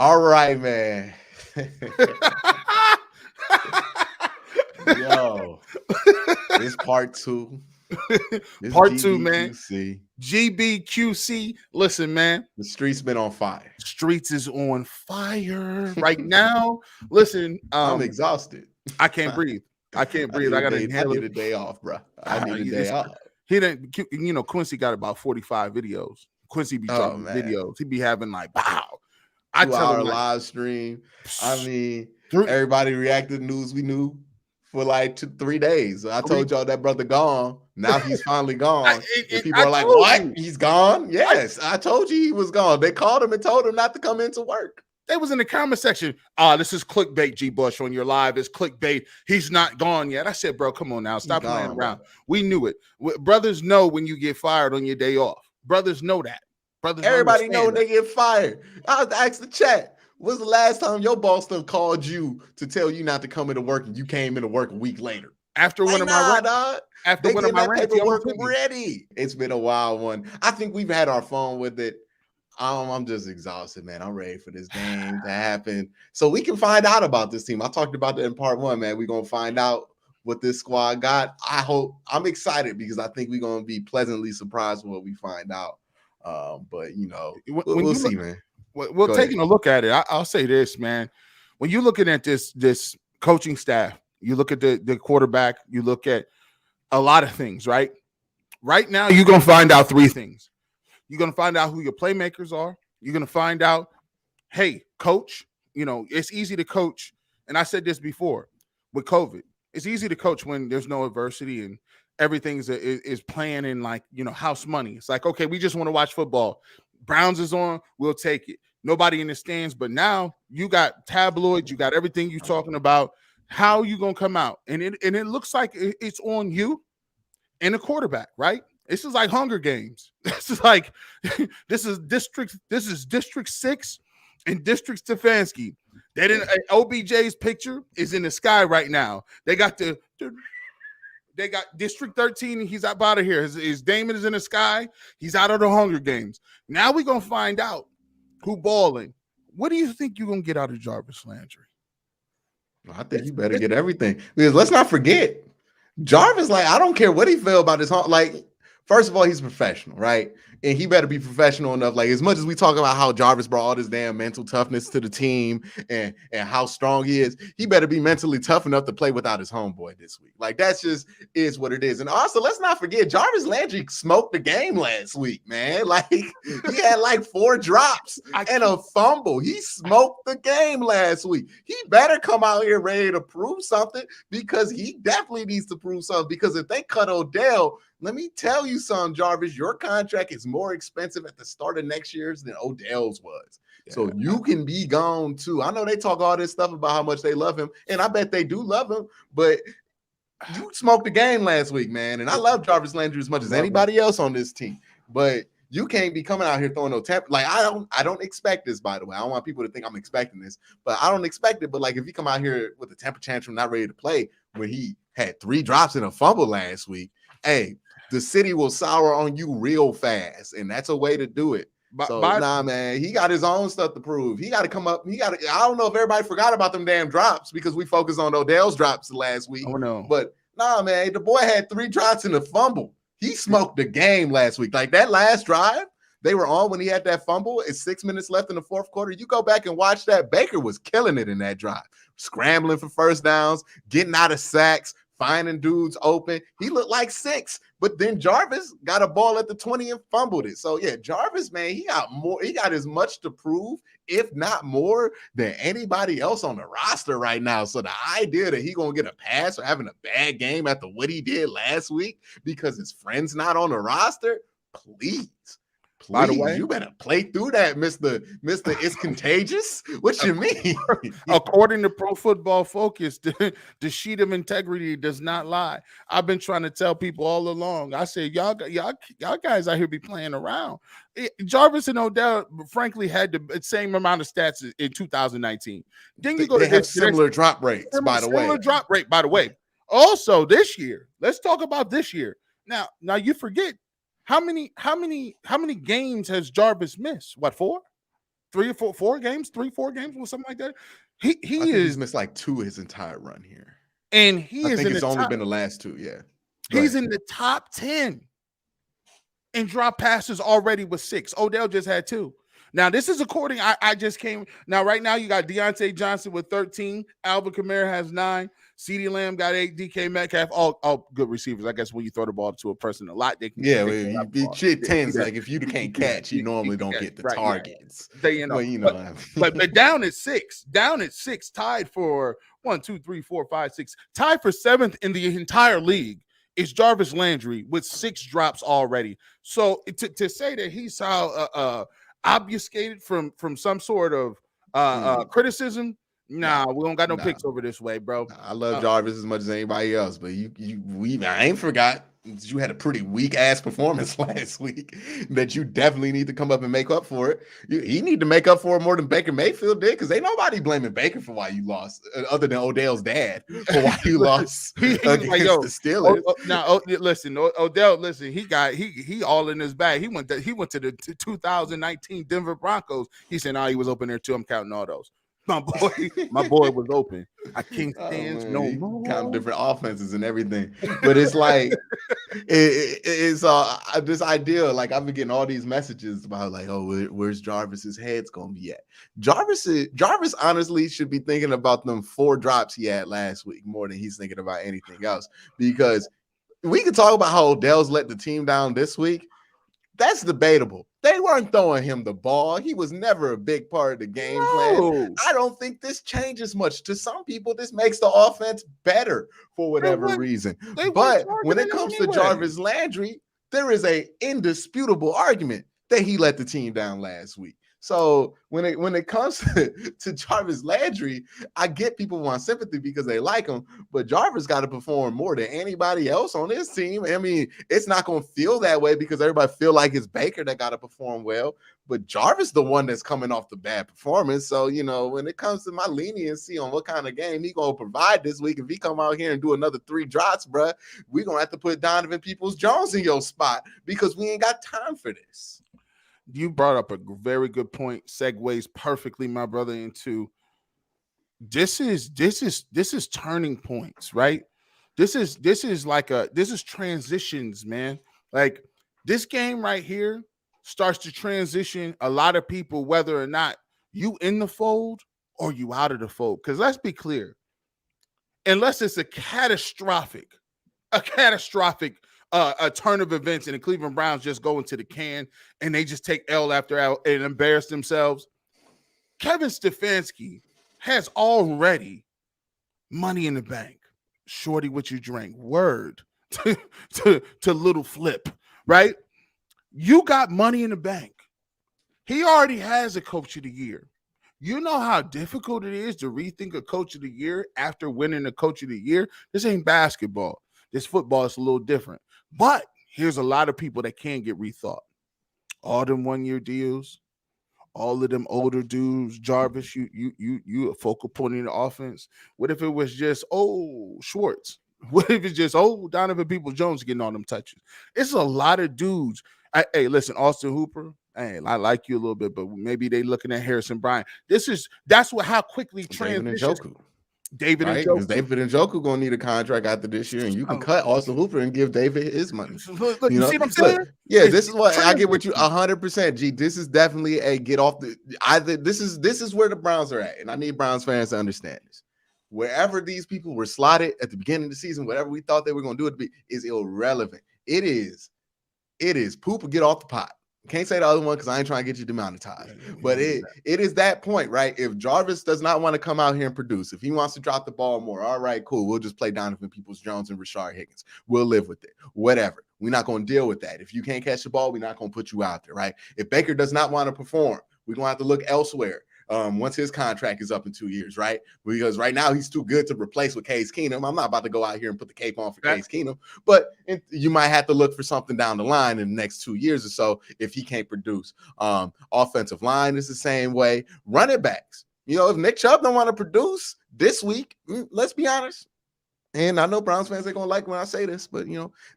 All right, man. Yo, this part two. This Part two, man. GBQC. GBQC. Listen, man. The streets been on fire. Streets is on fire right now. Listen, I'm exhausted. I can't breathe. I can't breathe. I got to inhale. I need a day off, bro. I need a day off. He didn't. Quincy got about 45 videos. Quincy be dropping videos. He be having like, wow. I tell him live stream. I mean, everybody reacted to news we knew for like 3 days. I told y'all that brother gone. Now he's finally gone. People are like, what? He's gone? Yes. I told you he was gone. They called him and told him not to come into work. They was in the comment section. This is clickbait, G. Bush, on your live. It's clickbait. He's not gone yet. I said, bro, come on now. Stop playing around. Bro. We knew it. Brothers know when you get fired on your day off. Brothers know that. Brothers Everybody know when they get fired. I was asked the chat. When's the last time your boss still called you to tell you not to come into work and you came into work a week later? After one of my after one of my paperwork ready. It's been a wild one. I think we've had our fun with it. I'm just exhausted, man. I'm ready for this game to happen so we can find out about this team. I talked about that in part one, man. We're gonna find out what this squad got. I'm excited because I think we're gonna be pleasantly surprised when we find out. But you know, we'll see, man. Well, taking a look at it, I'll say this, man. When you're looking at this coaching staff, you look at the quarterback, you look at a lot of things, right? Right now, you're gonna find out 3 things. You're going to find out who your playmakers are. You're going to find out, hey, coach, you know, it's easy to coach. And I said this before with COVID. It's easy to coach when there's no adversity and everything is playing in like, you know, house money. It's like, okay, we just want to watch football. Browns is on, we'll take it. Nobody in the stands. But now you got tabloids. You got everything you're talking about. How are you going to come out? And it looks like it's on you and the quarterback, right? This is like Hunger Games. This is District 6 and District Stefanski. They didn't. OBJ's picture is in the sky right now. They got District 13. And he's up out of here. His Damon is in the sky. He's out of the Hunger Games. Now we're gonna find out who balling. What do you think you're gonna get out of Jarvis Landry? I think you better get everything because let's not forget Jarvis. Like I don't care what he felt about his home. Like. First of all, he's professional, right? And he better be professional enough. Like, as much as we talk about how Jarvis brought all this damn mental toughness to the team and how strong he better be mentally tough enough to play without his homeboy this week. Like, that's just is what it is. And also, let's not forget, Jarvis Landry smoked the game last week, man. Like, he had like 4 drops and a fumble. He smoked the game last week. He better come out here ready to prove something because he definitely needs to prove something because if they cut Odell, let me tell you something, Jarvis, your contract is more expensive at the start of next year's than Odell's was. Yeah. So you can be gone too. I know they talk all this stuff about how much they love him, and I bet they do love him, but you smoked the game last week, man. And I love Jarvis Landry as much as anybody else on this team, but you can't be coming out here throwing no temper. Like, I don't expect this, by the way. I don't want people to think I'm expecting this, but I don't expect it. But like, if you come out here with a temper tantrum, not ready to play, where he had 3 drops and a fumble last week, hey, the city will sour on you real fast, and that's a way to do it. Man, he got his own stuff to prove. He got to come up. I don't know if everybody forgot about them damn drops because we focused on Odell's drops last week. Oh, no. But man, the boy had 3 drops and a fumble. He smoked the game last week. Like that last drive they were on when he had that fumble. It's 6 minutes left in the 4th quarter. You go back and watch that. Baker was killing it in that drive, scrambling for first downs, getting out of sacks, finding dudes open. He looked like 6, but then Jarvis got a ball at the 20 and fumbled it. So yeah, Jarvis, man, he got as much to prove, if not more, than anybody else on the roster right now. So the idea that he gonna get a pass or having a bad game after what he did last week because his friend's not on the roster, please. By the way, you better play through that, Mr. It's contagious. What you mean? According to Pro Football Focus, the sheet of integrity does not lie. I've been trying to tell people all along. I said, y'all guys out here be playing around. Jarvis and Odell, frankly, had the same amount of stats in 2019. Then you go to have similar drop rates, by the way. Similar drop rate, by the way. Also, this year, let's talk about this year. Now you forget. How many games has Jarvis missed? What, 4? 4 games, 4 games, or something like that. I think he's missed like 2 his entire run here. And he I is think in it's the only top, been the last 2. Yeah. he's in the top 10 in drop passes already with 6. Odell just had 2. Now, this is according, I just came. Now, right now, you got Deontay Johnson with 13. Alvin Kamara has 9. CeeDee Lamb got 8. DK Metcalf, all good receivers. I guess when you throw the ball to a person a lot, they can. Yeah, they you shit tens. Like if you can't catch, you normally don't get the targets. They, but down at 6, tied for 1, 2, 3, 4, 5, 6, tied for 7th in the entire league is Jarvis Landry with 6 drops already. So to say that he's obfuscated from some sort of criticism, nah, we don't got no picks over this way, bro. I love Jarvis as much as anybody else, but I ain't forgot you had a pretty weak ass performance last week that you definitely need to come up and make up for it. He need to make up for it more than Baker Mayfield did, because ain't nobody blaming Baker for why you lost, other than Odell's dad for why you lost against the Steelers. Listen, Odell, he all in his bag. He went to the 2019 Denver Broncos. He said, "No, he was open there too. I'm counting all those." My boy was open. I can't stand no more. Counting different offenses and everything, but it's like it's this idea. Like I've been getting all these messages about like, oh, where's Jarvis's head's gonna be at? Jarvis honestly should be thinking about them 4 drops he had last week more than he's thinking about anything else, because we can talk about how Odell's let the team down this week. That's debatable. They weren't throwing him the ball. He was never a big part of the game plan. I don't think this changes much. To some people, this makes the offense better for whatever reason. But when it comes to Jarvis Landry, there is an indisputable argument that he let the team down last week. So when it comes to Jarvis Landry, I get people want sympathy because they like him, but Jarvis got to perform more than anybody else on this team. I mean, it's not going to feel that way because everybody feel like it's Baker that got to perform well, but Jarvis the one that's coming off the bad performance. So, when it comes to my leniency on what kind of game he going to provide this week, if he come out here and do another 3 drops, bruh, we're going to have to put Donovan Peoples-Jones in your spot because we ain't got time for this. You brought up a very good point. Segues perfectly, my brother, into this is turning points, right? This is transitions, man. Like this game right here starts to transition a lot of people, whether or not you in the fold or you out of the fold. Because let's be clear, unless it's a catastrophic a turn of events and the Cleveland Browns just go into the can and they just take L after L and embarrass themselves, Kevin Stefanski has already money in the bank. Shorty, what you drank? Word to little Flip, right? You got money in the bank. He already has a coach of the year. You know how difficult it is to rethink a coach of the year after winning a coach of the year? This ain't basketball. This football is a little different. But here's a lot of people that can get rethought. All them 1-year deals, all of them older dudes. Jarvis, you a focal point in the offense. What if it was just Schwartz? What if it's just Donovan Peoples-Jones getting all them touches? It's a lot of dudes. Hey, listen, Austin Hooper. Hey, I like you a little bit, but maybe they looking at Harrison Bryant. How quickly transitions. David Njoku gonna need a contract after this year, and you can cut Austin Hooper and give David his money. Look, you see what I'm saying? This is what I get with you 100%. G, this is definitely a get off the. This is where the Browns are at, and I need Browns fans to understand this. Wherever these people were slotted at the beginning of the season, whatever we thought they were gonna do it to be, is irrelevant. It is poop or get off the pot. Can't say the other one because I ain't trying to get you demonetized. But it is that point, right? If Jarvis does not want to come out here and produce, if he wants to drop the ball more, all right, cool. We'll just play Donovan Peoples-Jones and Rashard Higgins. We'll live with it. Whatever. We're not going to deal with that. If you can't catch the ball, we're not going to put you out there, right? If Baker does not want to perform, we're going to have to look elsewhere. Once his contract is up in 2 years, right? Because right now he's too good to replace with Case Keenum. I'm not about to go out here and put the cape on for Case Keenum, but you might have to look for something down the line in the next 2 years or so if he can't produce. Offensive line is the same way. Running backs, if Nick Chubb don't want to produce this week, let's be honest, And I know Browns fans ain't gonna like when I say this, but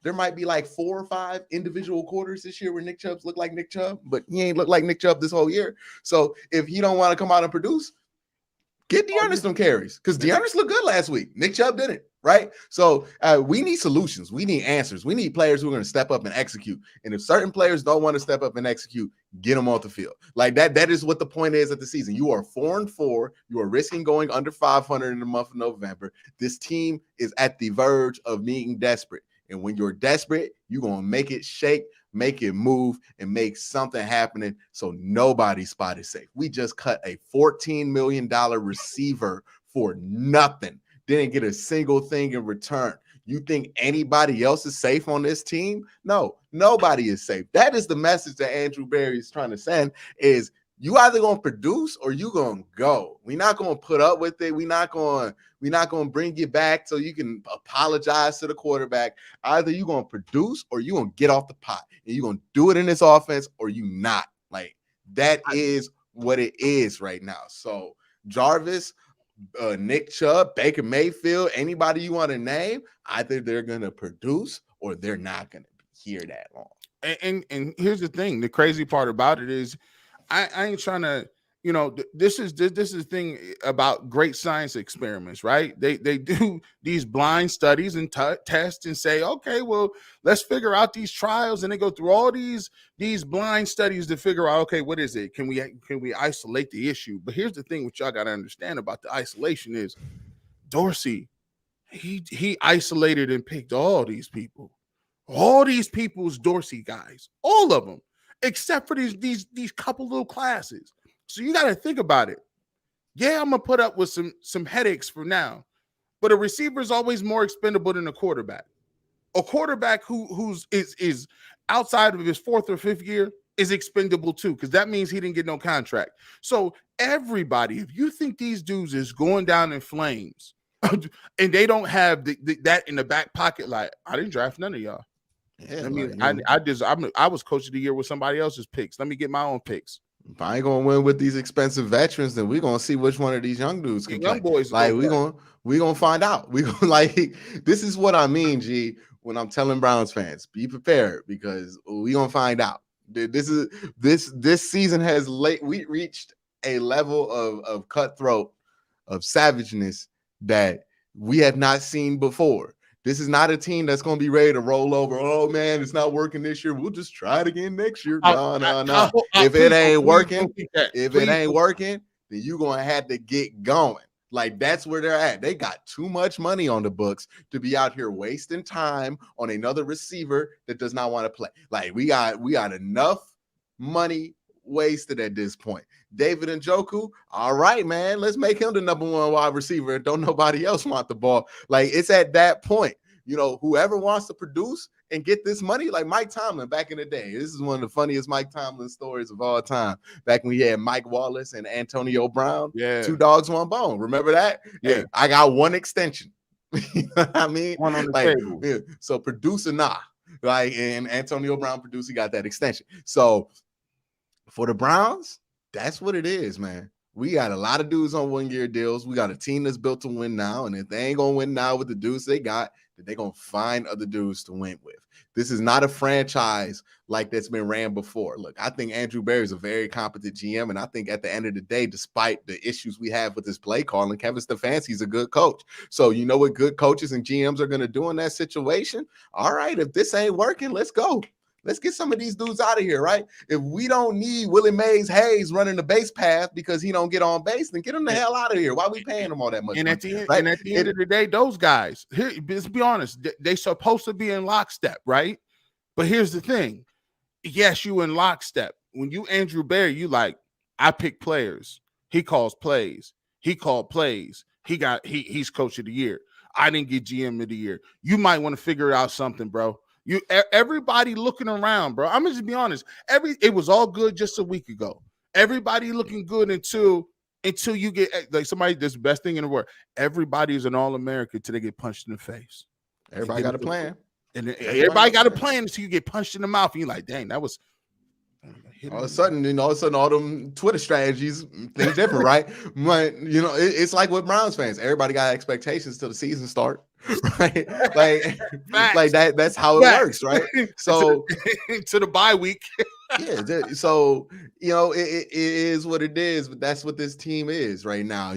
there might be like 4 or 5 individual quarters this year where Nick Chubb's look like Nick Chubb, but he ain't look like Nick Chubb this whole year. So if he don't want to come out and produce, get DeAndre some carries, because DeAndre looked good last week. Nick Chubb didn't, right? So we need solutions. We need answers. We need players who are going to step up and execute. And if certain players don't want to step up and execute, get them off the field. Like that is what the point is at the season. You are 4-4. You are risking going under 500 in the month of November. This team is at the verge of being desperate. And when you're desperate, you're going to make it shake, make it move, and make something happening so nobody's spot is safe. We just cut a $14 million receiver for nothing. Didn't get a single thing in return. You think anybody else is safe on this team? No, nobody is safe. That is the message that Andrew Berry is trying to send, is you either going to produce or you going to go. We're not going to put up with it. We're not going to bring you back so you can apologize to the quarterback. Either you're going to produce or you're going to get off the pot. And you're going to do it in this offense or you not. Like, that is what it is right now. So Jarvis, Nick Chubb, Baker Mayfield, anybody you want to name, either they're going to produce or they're not going to be here that long. And here's the thing. The crazy part about it is I ain't trying to, this is the thing about great science experiments, right? They do these blind studies and test and say, okay, well, let's figure out these trials, and they go through all these blind studies to figure out, okay, what is it? Can we isolate the issue? But here's the thing, what y'all got to understand about the isolation is Dorsey, he isolated and picked all these people. All these people's Dorsey guys, all of them, except for these couple little classes. So you got to think about it. Yeah, I'm gonna put up with some headaches for now, but a receiver is always more expendable than a quarterback. A quarterback who's outside of his 4th or 5th year is expendable too, because that means he didn't get no contract. So everybody, if you think these dudes is going down in flames, and they don't have that in the back pocket, like, I didn't draft none of y'all. Yeah, I was coach of the year with somebody else's picks. Let me get my own picks. If I ain't gonna win with these expensive veterans, then we're gonna see which one of these young dudes can play. Boys, like we gonna find out. We gonna like this is what I mean, G. When I'm telling Browns fans, be prepared, because we gonna find out. This season has we reached a level of cutthroat, of savageness that we have not seen before. This is not a team that's going to be ready to roll over. Oh, man, it's not working this year. We'll just try it again next year. No. If it ain't working, then you're going to have to get going. Like, that's where they're at. They got too much money on the books to be out here wasting time on another receiver that does not want to play. Like, we got enough money wasted at this point. David Njoku, all right, man, let's make him the number 1 wide receiver. Don't nobody else want the ball. Like, it's at that point. Whoever wants to produce and get this money, like Mike Tomlin back in the day. This is one of the funniest Mike Tomlin stories of all time. Back when we had Mike Wallace and Antonio Brown, 2 dogs, 1 bone. Remember that? Yeah. Hey, I got 1 extension. You know what I mean? 1 on the table. Yeah. So produce or not. Like, and Antonio Brown produced, he got that extension. So for the Browns, that's what it is, man. We got a lot of dudes on 1-year deals. We got a team that's built to win now. And if they ain't going to win now with the dudes they got, then they're going to find other dudes to win with. This is not a franchise like that's been ran before. Look, I think Andrew Berry is a very competent GM. And I think at the end of the day, despite the issues we have with his play calling, Kevin Stefanski's a good coach. So you know what good coaches and GMs are going to do in that situation? All right, if this ain't working, let's go. Let's get some of these dudes out of here, right? If we don't need Willie Mays Hayes running the base path because he don't get on base, then get him the hell out of here. Why are we paying him all that much? And at the end of the day, those guys, here, let's be honest, they supposed to be in lockstep, right? But here's the thing. Yes, you in lockstep. When you Andrew Berry, you like, I pick players. He calls plays. He called plays. He's coach of the year. I didn't get GM of the year. You might want to figure out something, bro. Everybody looking around, bro. I'm gonna just be honest. It was all good just a week ago. Everybody looking good until you get like somebody. That's the best thing in the world. Everybody is an All-American till they get punched in the face. Everybody got a plan, and everybody got a plan until you get punched in the mouth. And you're like, dang, that was All of a sudden, all them Twitter strategies, things different, right? But it's like with Browns fans. Everybody got expectations till the season start, right? Like that's how it works, right? So to the bye week. Yeah, so it is what it is, but that's what this team is right now.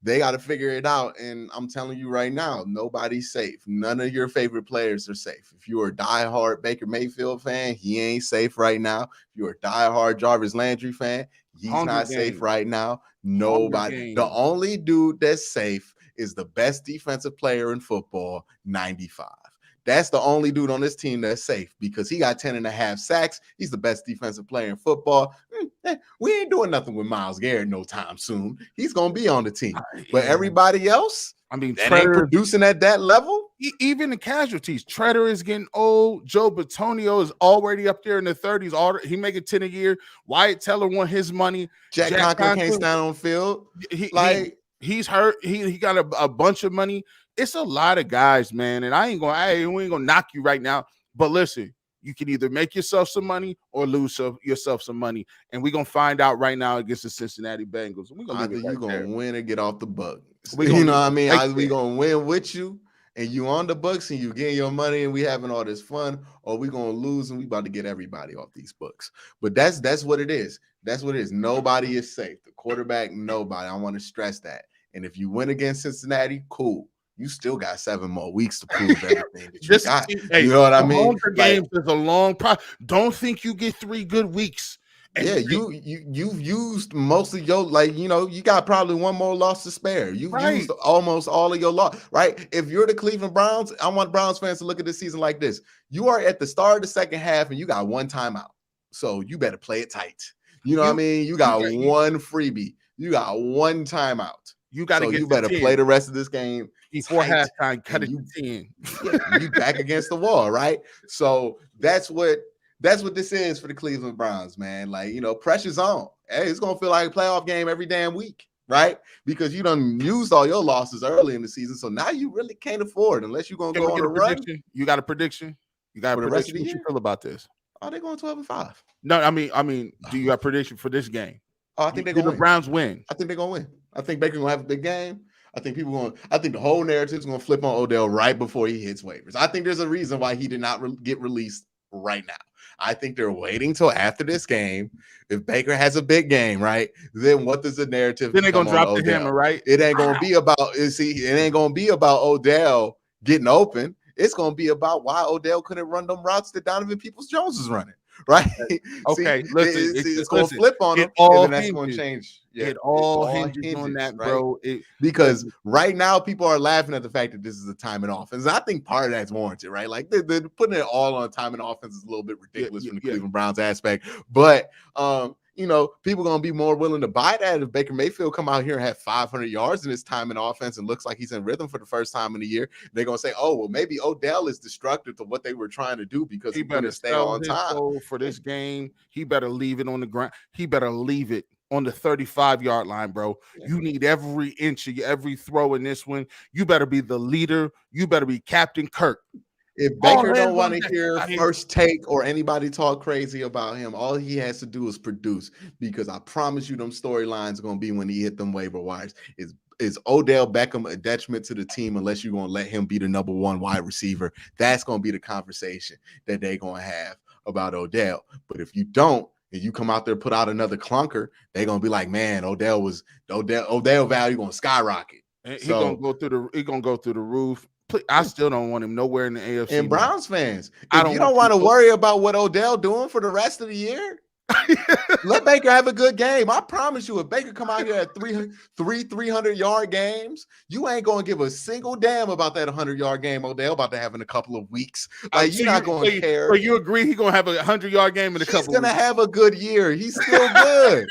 They got to figure it out, and I'm telling you right now, nobody's safe. None of your favorite players are safe. If you're a diehard Baker Mayfield fan, he ain't safe right now. If you're a diehard Jarvis Landry fan, he's not safe right now. Nobody. The only dude that's safe is the best defensive player in football, 95. That's the only dude on this team that's safe because he got 10.5 sacks. He's the best defensive player in football. We ain't doing nothing with Myles Garrett no time soon. He's going to be on the team. But everybody else, that ain't producing at that level. Even the casualties. Treader is getting old. Joe Bitonio is already up there in the 30s. He making 10 a year. Wyatt Teller want his money. Jack Conklin can't stand on field. He's hurt. He got a bunch of money. It's a lot of guys, man, and we ain't gonna knock you right now. But listen, you can either make yourself some money or lose yourself some money, and we're gonna find out right now against the Cincinnati Bengals. Either you're gonna win or get off the Bucs. You know what I mean? Either we gonna win with you, and you on the Bucs, and you getting your money, and we having all this fun, or we gonna lose, and we about to get everybody off these Bucs. But that's what it is. That's what it is. Nobody is safe. The quarterback, nobody. I want to stress that. And if you win against Cincinnati, cool. You still got 7 more weeks to prove everything that you got. You know what I mean? Games is a long process. Don't think you get 3 good weeks. You've used most of your you got probably 1 more loss to spare. You've used almost all of your loss, right? If you're the Cleveland Browns, I want Browns fans to look at this season like this. You are at the start of the second half and you got 1 timeout. So you better play it tight. You know what I mean? You got 1 freebie. You got 1 timeout. You got to you better play the rest of this game before halftime. Cut it to 10. You back against the wall, right? So that's what this is for the Cleveland Browns, man. Pressure's on. Hey, it's gonna feel like a playoff game every damn week, right? Because you done used all your losses early in the season, so now you really can't afford unless you're gonna go on a run. You got a prediction? You got a prediction? What you feel about this? Oh, they're going 12-5. No, I mean, do you have a prediction for this game? Oh, I think they're gonna the Browns win. I think they're gonna win. I think Baker's gonna have a big game. I think the whole narrative is gonna flip on Odell right before he hits waivers. I think there's a reason why he did not get released right now. I think they're waiting till after this game. If Baker has a big game, right? Then what does the narrative? Then they're gonna drop the hammer, right? It ain't gonna be about it ain't gonna be about Odell getting open. It's gonna be about why Odell couldn't run them routes that Donovan Peoples-Jones is running. Right? Okay, it's going to flip on them, and then that's going to change. Yeah, it all hinges on that, right? Bro. Because right now, people are laughing at the fact that this is a timing offense. I think part of that's warranted, right? Like they're putting it all on timing offense is a little bit ridiculous from the Cleveland Browns aspect. But people going to be more willing to buy that if Baker Mayfield come out here and have 500 yards in his time in offense and looks like he's in rhythm for the first time in the year. They're going to say, oh, well, maybe Odell is destructive to what they were trying to do because he better stay on time. For this game, he better leave it on the ground. He better leave it on the 35-yard line, bro. You need every inch of every throw in this one. You better be the leader. You better be Captain Kirk. If Baker don't want to hear first take or anybody talk crazy about him, all he has to do is produce. Because I promise you, them storylines are going to be when he hit them waiver wires. Is Odell Beckham a detriment to the team unless you're going to let him be the number 1 wide receiver? That's going to be the conversation that they're going to have about Odell. But if you don't, and you come out there put out another clunker, they're going to be like, man, Odell value going to skyrocket. He's going to go through the roof. I still don't want him nowhere in the AFC. And Browns fans, if you don't want to worry about what Odell doing for the rest of the year, let Baker have a good game. I promise you, if Baker come out here at 300-yard games, you ain't going to give a single damn about that 100-yard game Odell about to have in a couple of weeks. You're not going to care. So you agree he's going to have a 100-yard game in a couple of weeks? He's going to have a good year. He's still good.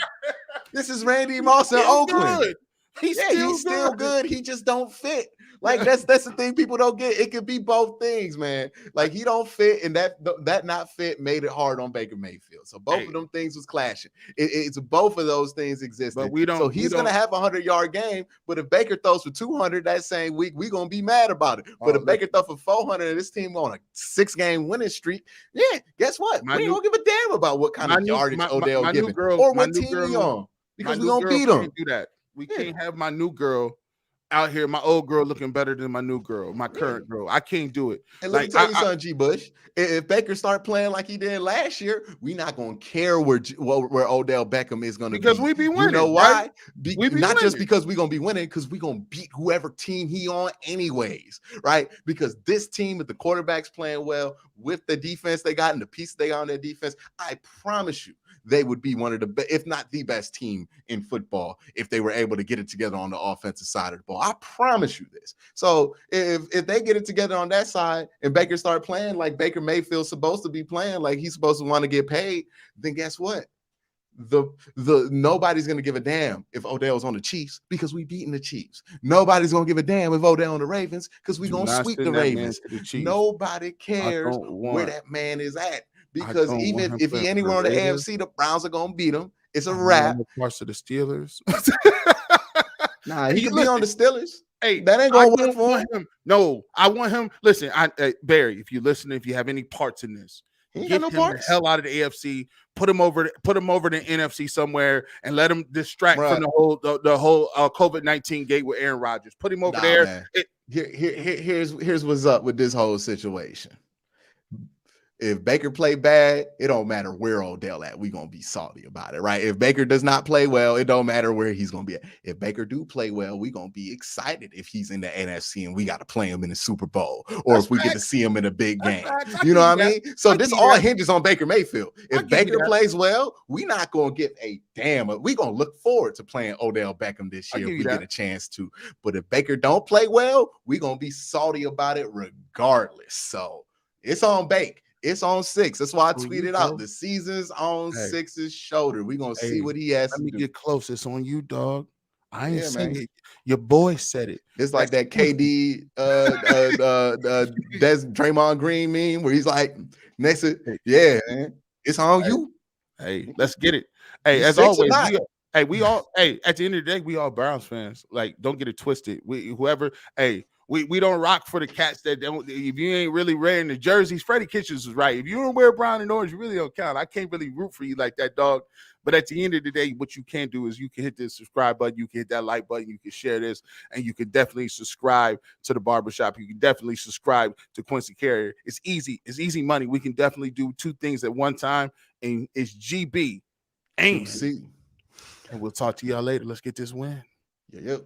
This is Randy Moss in Oakland. He's still good. He just don't fit Like that's the thing people don't get. It could be both things, man. Like he don't fit, and that not fit made it hard on Baker Mayfield. So both of them things was clashing. It's both of those things existed. But so he's gonna have a 100-yard game. But if Baker throws for 200 that same week, we gonna be mad about it. But if Baker throws for 400 and this team on a 6-game winning streak, yeah, guess what? We ain't gonna give a damn about what kind of yardage Odell giving or what team he on, because we gonna beat them. Do that. We can't have my new girl out here, my old girl looking better than my new girl, my current girl. I can't do it. And let me tell you something, G. Bush. If Baker start playing like he did last year, we not gonna care where Odell Beckham is gonna be. Because we be winning. You know why? Right? Not just because we gonna be winning, because we gonna beat whoever team he on anyways, right? Because this team, if the quarterback's playing well with the defense they got and the pieces they got on their defense, I promise you, they would be one of the if not the best team in football if they were able to get it together on the offensive side of the ball. I promise you this. So if they get it together on that side and Baker start playing like Baker Mayfield's supposed to be playing, like he's supposed to want to get paid, then guess what? The nobody's gonna give a damn if Odell's on the Chiefs because we beating the Chiefs. Nobody's gonna give a damn if Odell on the Ravens because we gonna sweep the Ravens. Nobody cares where that man is at. Because even if he anywhere on the AFC, the Browns are gonna beat him. It's a wrap. Parts of the Steelers. Nah, he can be on the Steelers. Hey, that ain't gonna work for him. No, I want him. Listen, Barry, if you listen, if you have any parts in this, get him the hell out of the AFC. Put him over to NFC somewhere and let him distract from the whole COVID-19 gate with Aaron Rodgers. Put him over there. Here's what's up with this whole situation. If Baker play bad, it don't matter where Odell at. We gonna be salty about it, right? If Baker does not play well, it don't matter where he's gonna be at. If Baker do play well, we gonna be excited if he's in the NFC and we got to play him in the Super Bowl, or if we get to see him in a big game. You know what I mean? So this all hinges on Baker Mayfield. If Baker plays well, we not gonna get a damn. We gonna look forward to playing Odell Beckham this year if we get a chance to. But if Baker don't play well, we gonna be salty about it regardless. So it's on Bake. It's on 6. That's why I tweeted out the season's on 6's shoulder. We're gonna see what he has to do. Let me get close. It's on you, dog. I ain't saying it. Your boy said it. It's like that KD that's Draymond Green meme where he's like, next to, yeah, man, it's on you. Hey, let's get it. Hey, as always, we all at the end of the day, we all Browns fans. Like, don't get it twisted. We don't rock for the cats that don't. If you ain't really wearing the jerseys, Freddie Kitchens was right. If you don't wear brown and orange, you really don't count. I can't really root for you like that, dog. But at the end of the day, what you can do is you can hit the subscribe button, you can hit that like button, you can share this, and you can definitely subscribe to the barbershop. You can definitely subscribe to Quincy Carrier. It's easy. It's easy money. We can definitely do 2 things at one time, and it's GB. And we'll talk to y'all later. Let's get this win. Yep.